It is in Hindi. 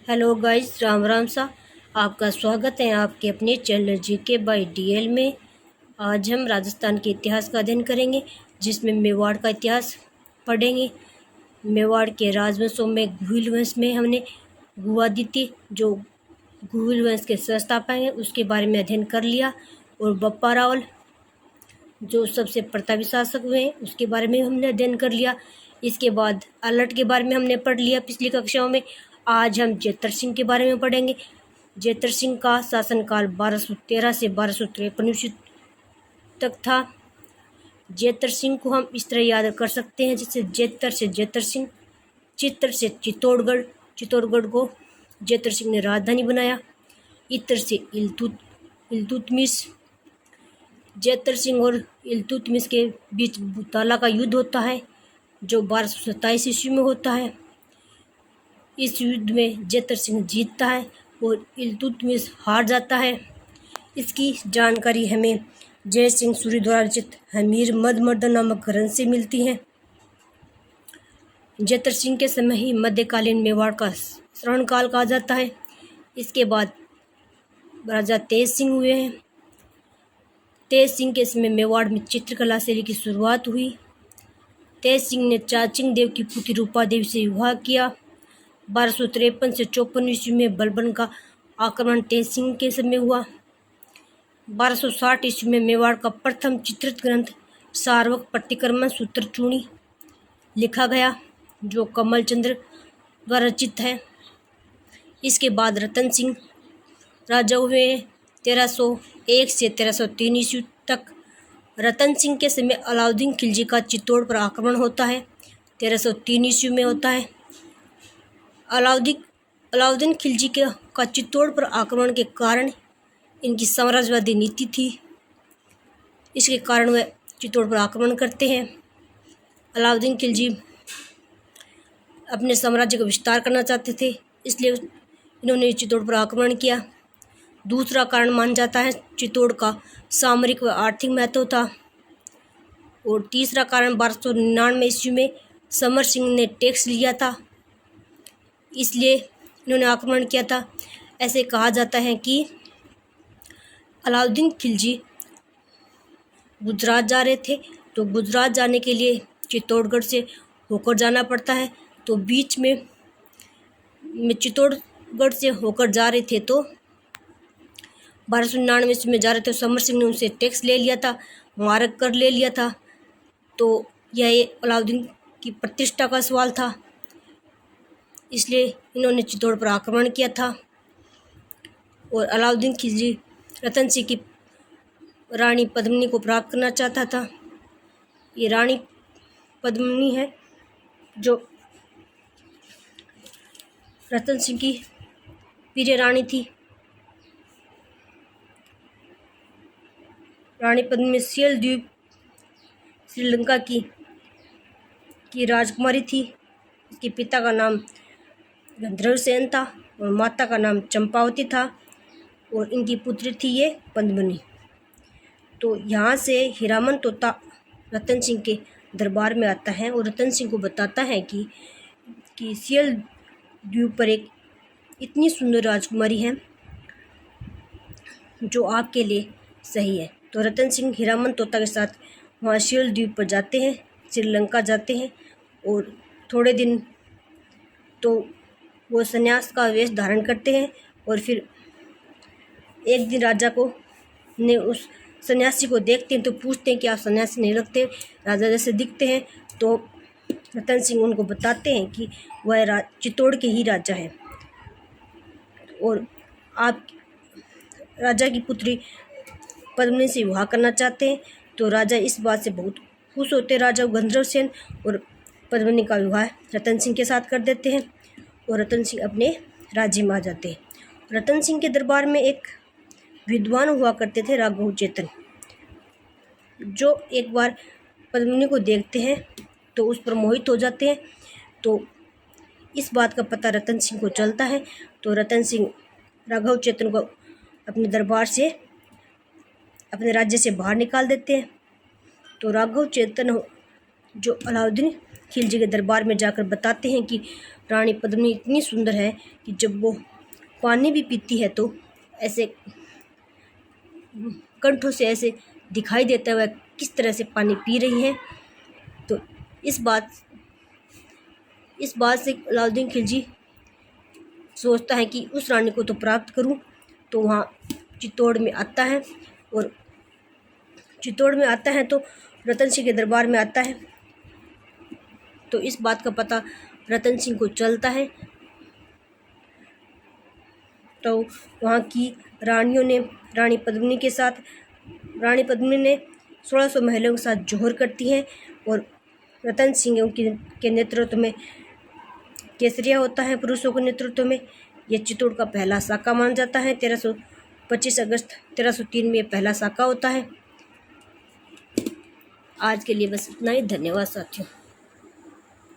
हेलो गाइस, राम राम सा। आपका स्वागत है आपके अपने चैनल जीके बाय डीएल में। आज हम राजस्थान के इतिहास का अध्ययन करेंगे, जिसमें मेवाड़ का इतिहास पढ़ेंगे। मेवाड़ के राजवंशों में गुहिल वंश में हमने गुवादित्य, जो गुहिल वंश के संस्थापक हैं, उसके बारे में अध्ययन कर लिया। और बप्पा रावल, जो सबसे प्रतापी शासक हुए हैं, उसके बारे में हमने अध्ययन कर लिया। इसके बाद अलर्ट के बारे में हमने पढ़ लिया पिछली कक्षाओं में। आज हम जेतर सिंह के बारे में पढ़ेंगे। जेतर सिंह का शासनकाल 1213 से 1253 ईस्वी तक था। जेतर सिंह को हम इस तरह याद कर सकते हैं, जैसे जेतर से जेतर सिंह, चित्तर से चित्तौड़गढ़, चित्तौड़गढ़ को जेतर सिंह ने राजधानी बनाया। इतर से इल्तुतमिश, जेतर सिंह और इल्तुतमिश के बीच बुताला का युद्ध होता है, जो 1227 ईस्वी में होता है। इस युद्ध में जेतर सिंह जीतता है और इल्तुतमिश हार जाता है। इसकी जानकारी हमें जय सिंह सूरी द्वारा रचित हमीर मदमर्दन नामक ग्रंथ से मिलती है। जेतर सिंह के समय ही मध्यकालीन मेवाड़ का श्रवण काल कहा जाता है। इसके बाद राजा तेज सिंह हुए हैं। तेज सिंह के समय मेवाड़ में चित्रकला शैली की शुरुआत हुई। तेज सिंह ने चाचिंग देव की पुत्री रूपा देवी से विवाह किया। 1253 से 54 ईस्वी में बलबन का आक्रमण तेज सिंह के समय हुआ। 1260 ईस्वी में मेवाड़ का प्रथम चित्रित ग्रंथ सार्वक प्रतिक्रमण सूत्रचूड़ी लिखा गया, जो कमल चंद्र द्वारा रचित है। इसके बाद रतन सिंह राजा हुए 1301 से 1303 ईस्वी तक। रतन सिंह के समय अलाउद्दीन खिलजी का चित्तौड़ पर आक्रमण होता है, 1303 ईस्वी में होता है। अलाउद्दीन खिलजी का चित्तौड़ पर आक्रमण के कारण इनकी साम्राज्यवादी नीति थी। इसके कारण वह चित्तौड़ पर आक्रमण करते हैं। अलाउद्दीन खिलजी अपने साम्राज्य का विस्तार करना चाहते थे, इसलिए इन्होंने चित्तौड़ पर आक्रमण किया। दूसरा कारण माना जाता है चित्तौड़ का सामरिक व आर्थिक महत्व था। और तीसरा कारण 1299 ईस्वी में समर सिंह ने टैक्स लिया था, इसलिए इन्होंने आक्रमण किया था। ऐसे कहा जाता है कि अलाउद्दीन खिलजी गुजरात जा रहे थे, तो गुजरात जाने के लिए चित्तौड़गढ़ से होकर जाना पड़ता है। तो बीच में चित्तौड़गढ़ से होकर जा रहे थे, तो 1299 ईस्वी में जा रहे थे। समर सिंह ने उनसे टैक्स ले लिया था, मारक कर ले लिया था। तो यह अलाउद्दीन की प्रतिष्ठा का सवाल था, इसलिए इन्होंने चित्तौड़ पर आक्रमण किया था। और अलाउद्दीन खिलजी रतन सिंह की रानी पद्मिनी को प्राप्त करना चाहता था। ये रानी पद्मिनी है, जो रतन सिंह की प्रिय रानी थी। रानी पद्मिनी सियल द्वीप श्रीलंका की राजकुमारी थी। इसके पिता का नाम गंधर्वसेन था और माता का नाम चंपावती था, और इनकी पुत्री थी ये पद्मिनी। तो यहाँ से हीरामन तोता रतन सिंह के दरबार में आता है और रतन सिंह को बताता है कि सियल द्वीप पर एक इतनी सुंदर राजकुमारी है, जो आपके लिए सही है। तो रतन सिंह हीरामन तोता के साथ वहाँ सियल द्वीप पर जाते हैं, श्रीलंका जाते हैं। और थोड़े दिन तो वो सन्यास का वेश धारण करते हैं, और फिर एक दिन राजा को ने उस सन्यासी को देखते हैं, तो पूछते हैं कि आप सन्यासी नहीं लगते, राजा जैसे दिखते हैं। तो रतन सिंह उनको बताते हैं कि वह चित्तौड़ के ही राजा हैं, और आप राजा की पुत्री पद्मिनी से विवाह करना चाहते हैं। तो राजा इस बात से बहुत खुश होते हैं। राजा गंधर्वसेन और पद्मिनी का विवाह रतन सिंह के साथ कर देते हैं, और रतन सिंह अपने राज्य में आ जाते हैं। रतन सिंह के दरबार में एक विद्वान हुआ करते थे, राघव चेतन, जो एक बार पद्मिनी को देखते हैं तो उस पर मोहित हो जाते हैं। तो इस बात का पता रतन सिंह को चलता है। तो रतन सिंह राघव चेतन को अपने दरबार से, अपने राज्य से बाहर निकाल देते हैं। तो राघव चेतन, जो अलाउद्दीन खिलजी के दरबार में जाकर बताते हैं कि रानी पद्मिनी इतनी सुंदर है कि जब वो पानी भी पीती है तो ऐसे कंठों से ऐसे दिखाई देता है वह किस तरह से पानी पी रही हैं। तो इस बात से अलाउद्दीन खिलजी सोचता है कि उस रानी को तो प्राप्त करूं। तो वहाँ चित्तौड़ में आता है और चित्तौड़ में आता है तो रतन सिंह के दरबार में आता है। तो इस बात का पता रतन सिंह को चलता है। तो वहाँ की रानियों ने रानी पद्मिनी ने 1600 महिलाओं के साथ जौहर करती हैं और रतन सिंह के नेतृत्व में केसरिया होता है पुरुषों के नेतृत्व में। यह चित्तौड़ का पहला साका माना जाता है। 25 अगस्त 1303 में पहला साका होता है। आज के लिए बस इतना ही। धन्यवाद साथियों।